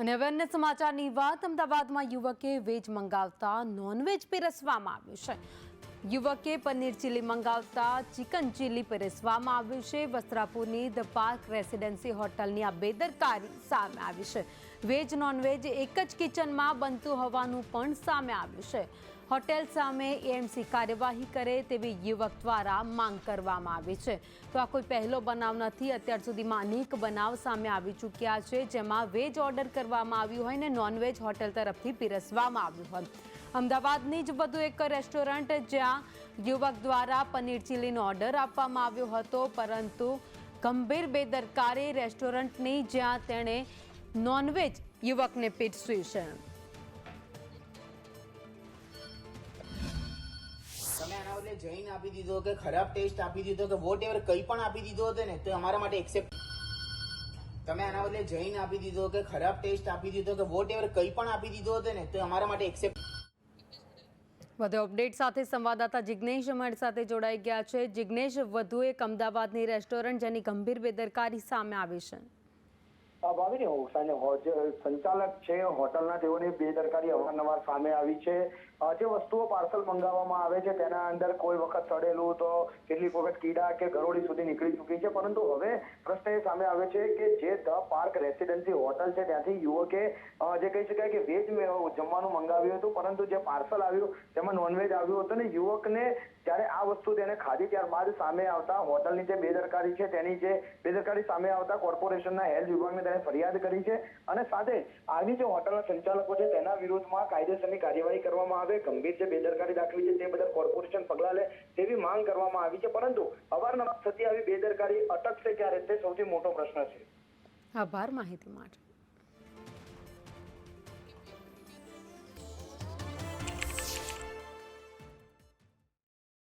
અને હવે અન્ય સમાચારની વાત, અમદાવાદમાં યુવકે વેજ મંગાવતા નોનવેજ પીરસવામાં આવ્યું છે। યુવકે પનીર ચીલી મંગાવતા ચિકન ચીલી પીરસવામાં આવ્યું છે। વસ્ત્રાપુરની ધ પાર્ક રેસિડેન્સી હોટલની આ બેદરકારી સામે આવી છે। વેજ નોનવેજ એક જ કિચનમાં બનતું હોવાનું પણ સામે આવ્યું છે। હોટેલ સામે એએમસી કાર્યવાહી કરે તેવી યુવક દ્વારા માંગ કરવામાં આવી છે। તો આ કોઈ પહેલો બનાવ નથી। અત્યાર સુધીમાં અનેક બનાવ સામે આવી ચૂક્યા છે, જેમાં વેજ ઓર્ડર કરવામાં આવ્યું હોય ને નોનવેજ હોટેલ તરફથી પીરસવામાં આવ્યું હોય। અમદાવાદની જ વધુ એક રેસ્ટોરન્ટ જ્યાં યુવક દ્વારા પનીર ચીલીનો ઓર્ડર આપવામાં આવ્યો હતો, પરંતુ ગંભીર બેદરકારી રેસ્ટોરન્ટની, જ્યાં તેણે નોનવેજ યુવકને પીરસ્યું છે। તમે આના બદલે જૈન આપી દીધો કે ખરાબ ટેસ્ટ આપી દીધો કે વોટ એવર કંઈ પણ આપી દીધો હતો ને તો અમારા માટે એક્સેપ્ટ। તમે આના બદલે જૈન આપી દીધો કે ખરાબ ટેસ્ટ આપી દીધો કે વોટ એવર કંઈ પણ આપી દીધો હતો ને તો અમારા માટે એક્સેપ્ટ। વધુ અપડેટ સાથે સંવાદદાતા જિગ્નેશ અમારી સાથે જોડાઈ ગયા છે। જિગ્નેશ, વધુ એક અમદાવાદની રેસ્ટોરન્ટ જેની ગંભીર બેદરકારી સામે આવી છે। ભાવિની સંચાલક છે હોટલના, તેઓની બેદરકારી અવારનવાર સામે આવી છે। જે વસ્તુઓ પાર્સલ મંગાવવામાં આવે છે તેના અંદર કોઈ વખત સડેલું તો કેટલીક વખત કીડા કે ગરોળી સુધી નીકળી ચૂકી છે, પરંતુ હવે પ્રશ્ન એ સામે આવે છે કે જે ધ પાર્ક રેસિડેન્સી હોટલ છે ત્યાંથી યુવકે જે કહી શકાય કે વેજ જમવાનું મંગાવ્યું હતું, પરંતુ જે પાર્સલ આવ્યું તેમાં નોનવેજ આવ્યું હતું ને યુવકને જ્યારે આ વસ્તુ તેને ખાધી ત્યારબાદ સામે આવતા હોટલની જે બેદરકારી છે તેની જે બેદરકારી સામે આવતા કોર્પોરેશનના હેલ્થ વિભાગને તેને ફરિયાદ કરી છે અને સાથે આવી જે હોટલના સંચાલકો છે તેના વિરોધમાં કાયદેસરની કાર્યવાહી કરવામાં આવે, ગંભીર જે બેદરકારી દાખવી છે તે બદલ કોર્પોરેશન પગલાં લે તેવી માંગ કરવામાં આવી છે, પરંતુ અવારનવાર થતી આવી બેદરકારી અટકશે ક્યારે તે સૌથી મોટો પ્રશ્ન છે। આભાર માહિતી માટે।